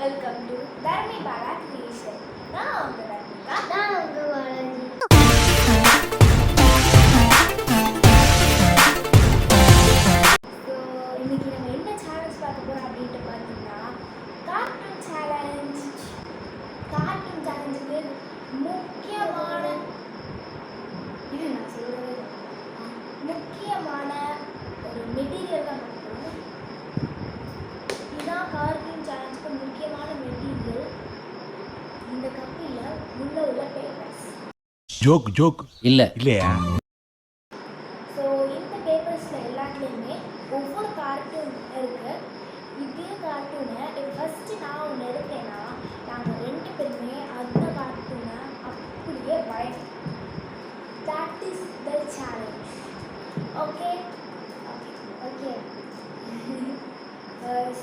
Welcome to தர்மி Bala creation. நான் உங்க தர்மிகா. நான் உங்க பாலாஜி. ஸோ இன்னைக்கு நம்ம என்ன சேலஞ்ச் பார்க்க போகிறோம் அப்படின்ட்டு பார்த்தீங்கன்னா கார்ட்டூன் சேலஞ்ச். கார்ட்டூன் சேலஞ்சுக்கு முக்கியமான இது நான் சொல்கிறது முக்கியமான ஒரு மெட்டீரியல் தான் பார்க்குறோம். இதுதான் கார்ட்டூன் சேலஞ்சுக்கு முக்கியமான மெட்டீரியல். இந்த கப்பில் உள்ள பேப்பர்ஸ் ஜோக் இல்ல இல்லையா? ஸோ இந்த பேப்பர்ஸில் எல்லாத்துலேயுமே ஒவ்வொரு கார்ட்டூன் இருக்குது. இதே கார்ட்டூனை ஃபஸ்ட்டு நான் ஒன்று எடுத்தேன்னா நாங்கள் 2 பேருமே அந்த கார்ட்டூனை அப்படியே பயன். That is the challenge. Okay okay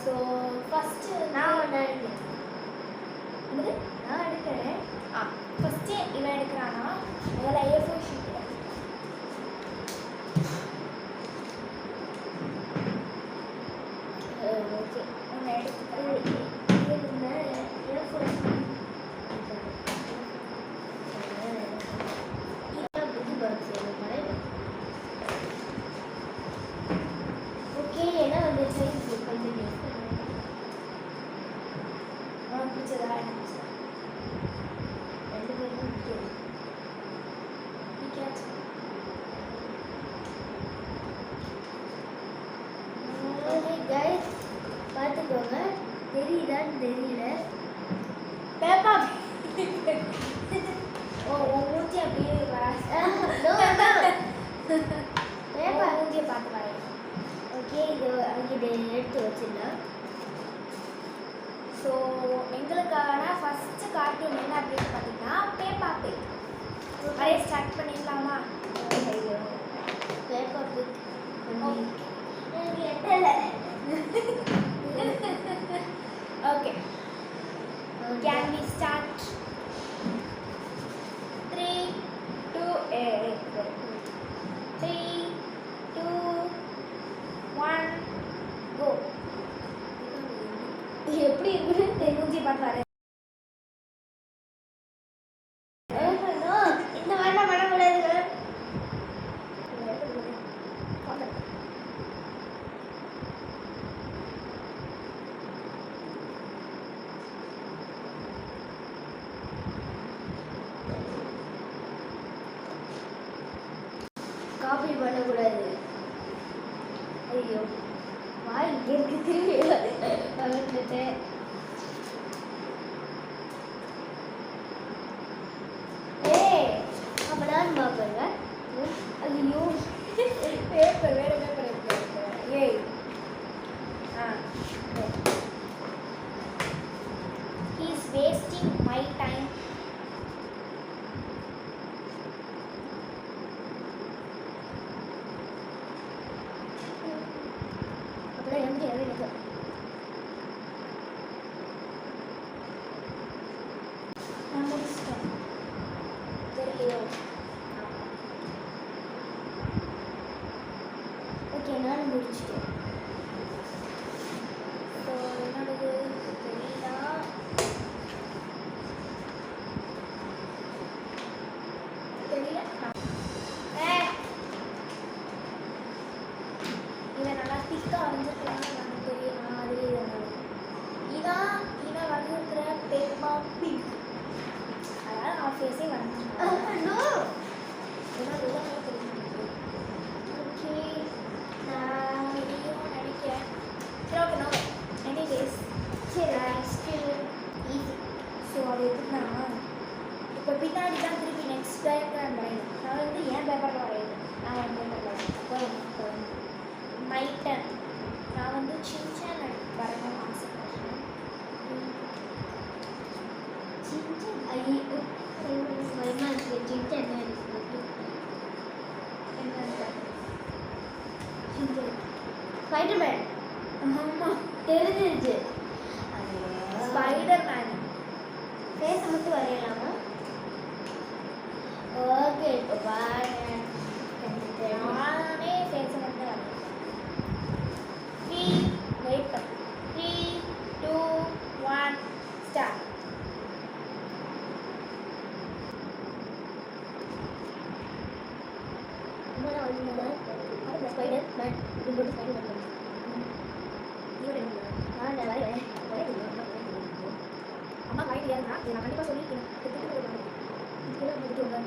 so first நான் ஒன்று எடுக்கிறேன். என்னது நான் எடுக்கிறேன். ஃபஸ்ட்டு இவன் எடுக்கிறானா முதல்ல A4 ஷீட் ஓகே ஒன்று எடுத்துக்கிறேன். ஓகே ஏன்னா அந்த சைஸ் கொஞ்சம் உனக்கு பிடிச்சதா எனக்கு 2 பேரும் ஓகே கைஸ் பார்த்துக்கோங்க. தெரியுதான்னு தெரியல. பேப்பா ஓ உன் மூஞ்சி அப்படியே பேப்பா மூஞ்சியை பார்த்து வரையும். ஓகே இது அங்கிட்ட எடுத்து வச்சிடலாம். ஸோ எங்களுக்கான ஃபஸ்ட்டு கார்ட்டூன் என்ன அப்படின்னு பார்த்தீங்கன்னா பேப்பா பிக். வரைய ஸ்டார்ட் பண்ணிடலாமா? ஐயோ பேப்பர் பிக் எனக்கு எட்டலை. Okay can we start? 3 2 3 2 1 go. எப்படி இருக்குன்னு மூஞ்சி பார்த்து வரேன். இந்த மாதிரிலாம் பண்ணக்கூடாதுங்க. காப்பி பண்ணக்கூடாது. ஐயோ வாய் இங்கே இருக்கு. திரும்பி வந்துட்டேன். அப்பதான் பார்ப்பேங்க. ஐயோ பேப்பர் வேறு பேப்பர் இருக்கு. ஏய் he is wasting my time. அப்படியே எனக்கு எனக்கு நான் முடிச்சிட்டேன். தெரியும். ஓகே நான் முடிச்சிட்டேன். ஸோ என்னோடது தெரியுதா? தெரியல. இவன் நல்லா திக்காக வரைஞ்சிருக்கலாம். எனக்கு தெரியும். அதுலேயே இதான் இவன் வரைஞ்சிருக்கிற பேப்பா பிக். அதாவது ஆஃபீஸே வரைஞ்சிருக்கான். நோ இதெல்லாம் இதெல்லாம் தெரியும். ஓகே நான் இதையும் நினைக்கிறேன். சரி ஓகே நோ எனிவேஸ் சரி ஸ்டில் ஈஸி. ஸோ அது எப்படின்னா இப்போ பின்னாடி தான் திருப்பி நெக்ஸ்ட் பேப்பர் வரையணும். நான் வந்து ஏன் பேப்பரில் வரையணும். நான் என் பேப்பரில் வரையணும். அப்போ மை டன். நான் வந்து சின்ன வரணும்னு ஆசைப்படுறேன். சின்ன ஐயோ பயமா இருக்கு. சின்ன என்ன ஸ்பைடர்மேன். ஆமாம் தெரிஞ்சிருச்சு. Spider man. ஃபேஸை மட்டும் வரையலாமா? ஓகே இப்போ பாருங்க. நானே ஃபேஸை மட்டும் வரையணும். 3 வெயிட் 3 2 1 போட்டு ஃபைன் பண்ணுறேன். நான் வரேன். அம்மா வாய் தெரியாதுன்னா நான் கண்டிப்பாக சொல்லியிருக்கேன். இதுக்குள்ள முடிக்கல.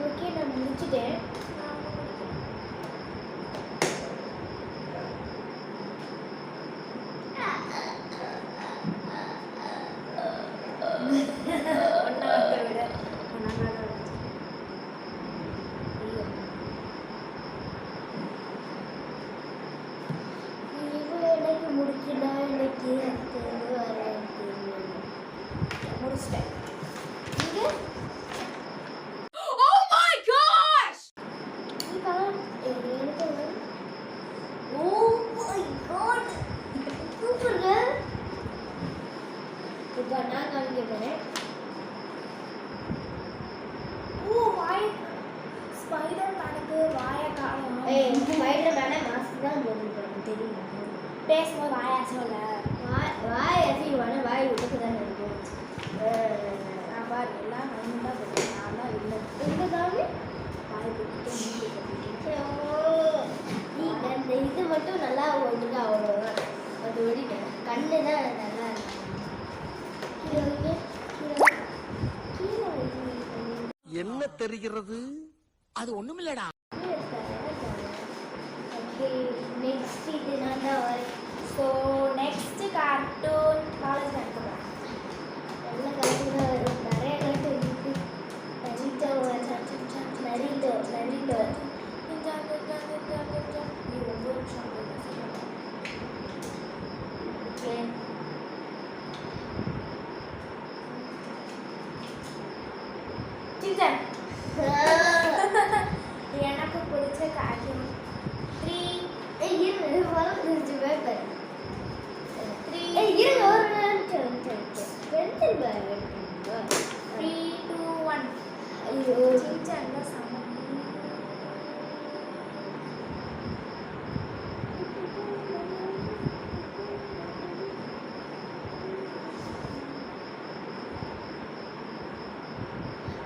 ஓகே, நான் முடிச்சுட்டேன். ஒன்றாக விட ஒன்றாக இவ்வளோ எனக்கு முடிச்சுனா எனக்கு அடுத்தது வரேன். முடிச்சிட்டேன். நீங்கள் இப்போ நான் காமிக்க போகிறேன். ஸ்பைடர் மேனுக்கு வாயை காணும். ஸ்பைடர் மேனை மாஸ்க் தான் போட்டுருப்பாங்க, தெரியுமா? பேசும்போது வாயா சொல்ல. வாய் அசிங்கமான வாய் விட்டுக்கு தான் இருக்கும். நான் பாரு எல்லாம் நான் தான் போட்டேன். நான் தான் இல்லை எங்கே தாங்க வாய் போட்டுட்டு மூடி கட்டிட்டேன். அந்த இது மட்டும் நல்லா ஓடுது, அவ்வளோதான். அது ஓடிட்டேன். கண்ணு தான் நல்லா இருக்கு. கீழே வைங்க, கீழே வைங்க. என்ன தெரிகிறது? அது ஒண்ணுமில்லடா. ஓகே, நெக்ஸ்ட் இது நான் தான் வரேன். ஸோ நெக்ஸ்ட் கார்ட்டூன் காலேஜ் எடுத்துக்கலாம். நல்ல கருத்து தான் வரும். நிறைய கருத்து இருக்கு. நரிட்டோ நரிட்டோ நரிட்டோ நீ ரொம்ப நிமிஷம் ஓகே. சின்சான் எனக்கு பிடிச்ச கார்ட்டூன் 3 இருங்க, வளர்ந்துருச்சு பேப்பர். 3 இருங்க, ஒரு நிமிஷம். Pencil back 3 2 1. ஐயோ, சின்சான் தான் சமம்.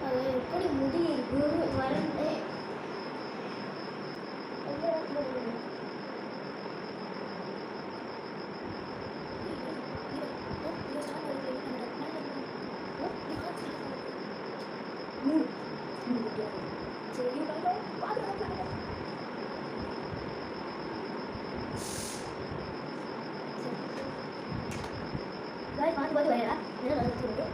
அவன் எப்படி முடி இருக்கு வரண்டே. பார்த்து பார்த்து வரையா என்ன நடந்துருக்கு?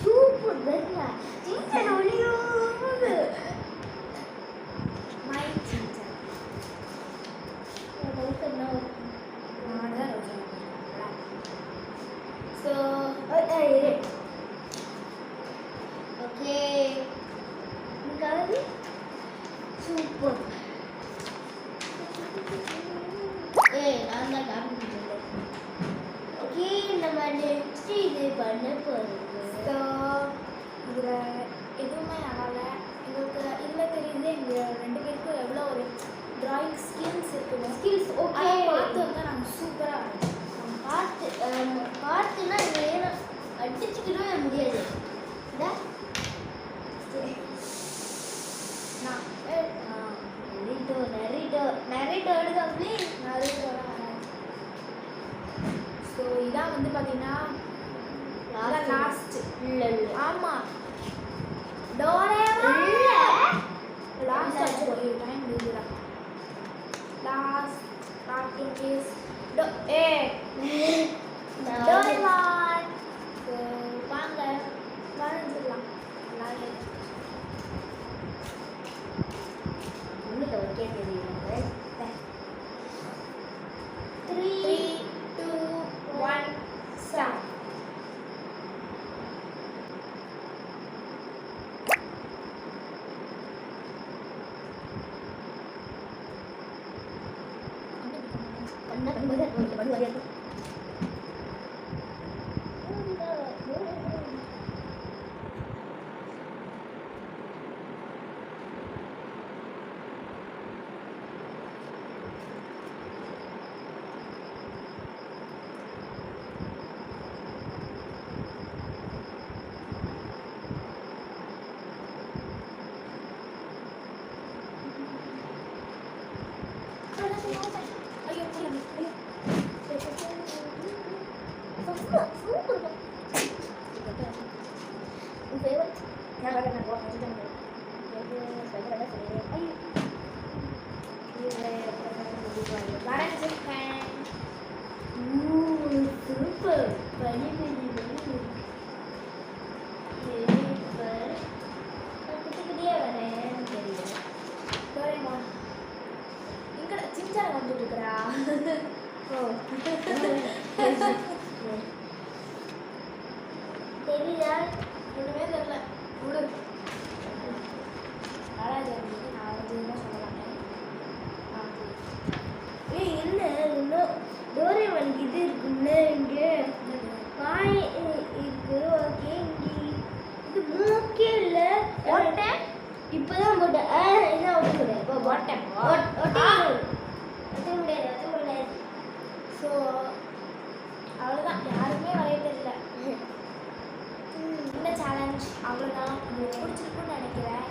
சூப்பர் பெல்லா சின்ன ஒளியோடு மை சின்சான் நான் தான் ரோஜா. So okay, super. நான் தான் காமிச்சிட்டேன். ஓகே, நம்ம நெக்ஸ்ட் இது பண்ண போகிறோம். ஸோ இதில் என்ன பண்ணும்போது உங்களுக்கு பண்ணு வரையாது ஐயோ புரியுது சூப்பர் உன் ஃபேவரட் நான் வரேன் நான் போகிறேன் வரேன் சிக்கன் சூப்பர் பனி பனி பனி சூப்பர் குட்டிக்கிட்டே வரேன் தெரியல டோரேமா இங்கே சின்சான வந்துட்டு இருக்கிறா ஓ தெரியல ஒன்றுமே தெரியல விடு நாலாவது நான் வந்து என்ன சொல்ல மாட்டேன் ஏய் என்ன இன்னும் டோரேமான் இது இருக்குல்ல இங்க பாய் இருக்கு ஓகே இங்க இது மூக்கே இல்ல போட்டேன் இப்பதான் போட்டேன் என்ன ஓட்ட முடியாது போ போட்டேன் ஓட்ட முடியாது ஓட்ட முடியாது ஸோ அவ்வளோதான் யாருமே வரைய தெரியல இந்த சேலஞ்ச் அவ்வளோதான் உங்களுக்கு பிடிச்சிருக்குன்னு நினைக்கிறேன்